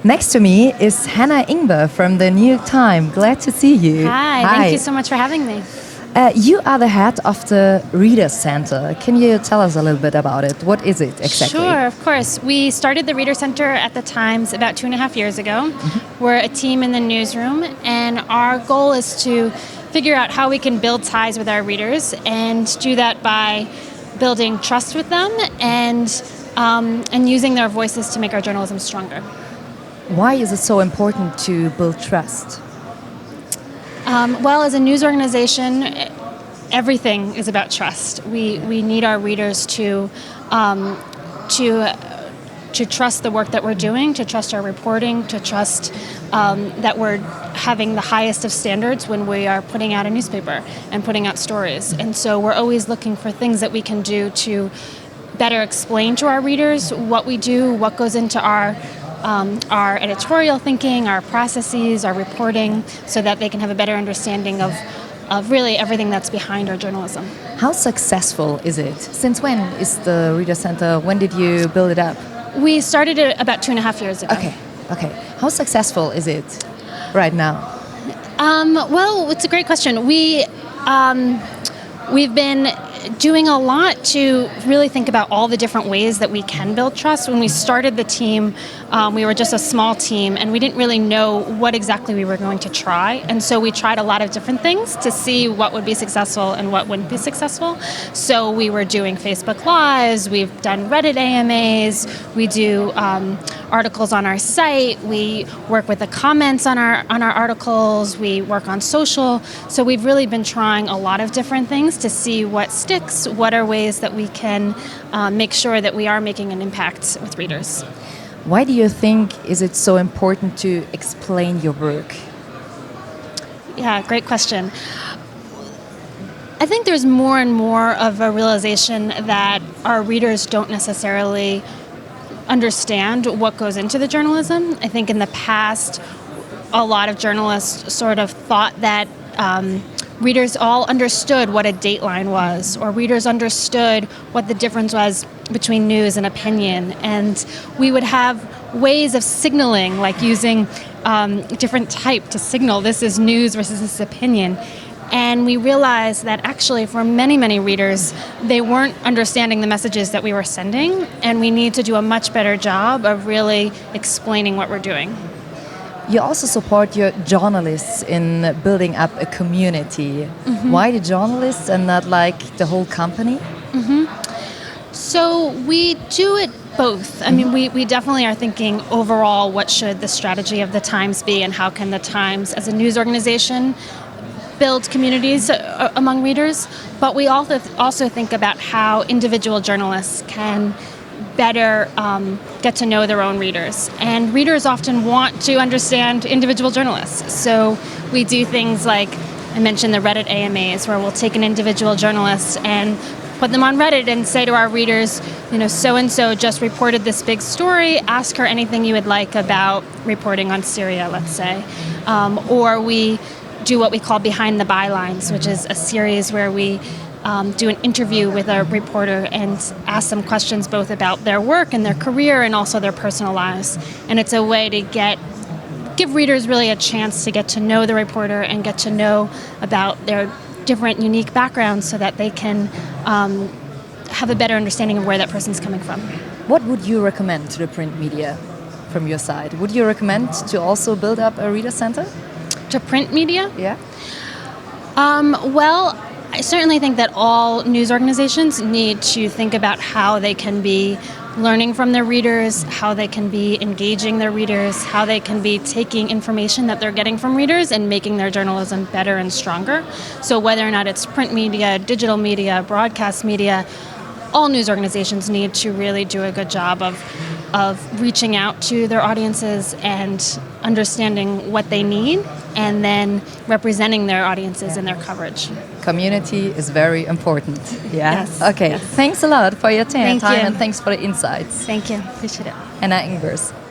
Next to me is Hanna Ingber from the New York Times. Glad to see you. Hi, thank you so much for having me. You are the head of the Reader Center. Can you tell us a little bit about it? What is it exactly? Sure, of course. We started the Reader Center at the Times about 2.5 years ago. We're a team in the newsroom, and our goal is to figure out how we can build ties with our readers and do that by building trust with them and using their voices to make our journalism stronger. Why is it so important to build trust? Well, as a news organization, everything is about trust. We need our readers to trust the work that we're doing, to trust our reporting, to trust that we're having the highest of standards when we are putting out a newspaper and putting out stories. And so we're always looking for things that we can do to better explain to our readers what we do, what goes into our editorial thinking, our processes, our reporting, so that they can have a better understanding of really everything that's behind our journalism. How successful is it? Since when is the Reader Center? When did you build it up? We started it about 2.5 years ago. Okay. How successful is it right now? Well, it's a great question. We've been doing a lot to really think about all the different ways that we can build trust. When we started the team, we were just a small team, and we didn't really know what exactly we were going to try. And so we tried a lot of different things to see what would be successful and what wouldn't be successful. So we were doing Facebook Lives, we've done Reddit AMAs, we do articles on our site, we work with the comments on our articles, we work on social. So we've really been trying a lot of different things to see what sticks, what are ways that we can make sure that we are making an impact with readers. Why do you think is it so important to explain your work? Yeah, great question. I think there's more and more of a realization that our readers don't necessarily understand what goes into the journalism. I think in the past, a lot of journalists sort of thought that readers all understood what a dateline was, or readers understood what the difference was between news and opinion. And we would have ways of signaling, like using different type to signal this is news versus this is opinion. And we realized that actually for many, many readers, they weren't understanding the messages that we were sending, and we need to do a much better job of really explaining what we're doing. You also support your journalists in building up a community. Why the journalists and not like the whole company? So we do it both. I mean, we definitely are thinking overall what should the strategy of the Times be, and how can the Times as a news organization build communities among readers. But we also think about how individual journalists can better get to know their own readers. And readers often want to understand individual journalists. So we do things like, I mentioned the Reddit AMAs, where we'll take an individual journalist and put them on Reddit and say to our readers, so-and-so just reported this big story, ask her anything you would like about reporting on Syria, let's say. Or we do what we call Behind the Bylines, which is a series where we do an interview with a reporter and ask them questions both about their work and their career and also their personal lives. And it's a way to give readers really a chance to get to know the reporter and get to know about their different unique backgrounds so that they can have a better understanding of where that person's coming from. What would you recommend to the print media from your side? Would you recommend to also build up a reader center? To print media? Yeah. Well, I certainly think that all news organizations need to think about how they can be learning from their readers, how they can be engaging their readers, how they can be taking information that they're getting from readers and making their journalism better and stronger. So whether or not it's print media, digital media, broadcast media, all news organizations need to really do a good job of reaching out to their audiences and understanding what they need, and then representing their audiences in their coverage. Community is very important. Yeah. Yes. Okay. Yes. Thanks a lot for your time Thank you. and thanks for the insights. Thank you. Appreciate it. Hanna Ingber.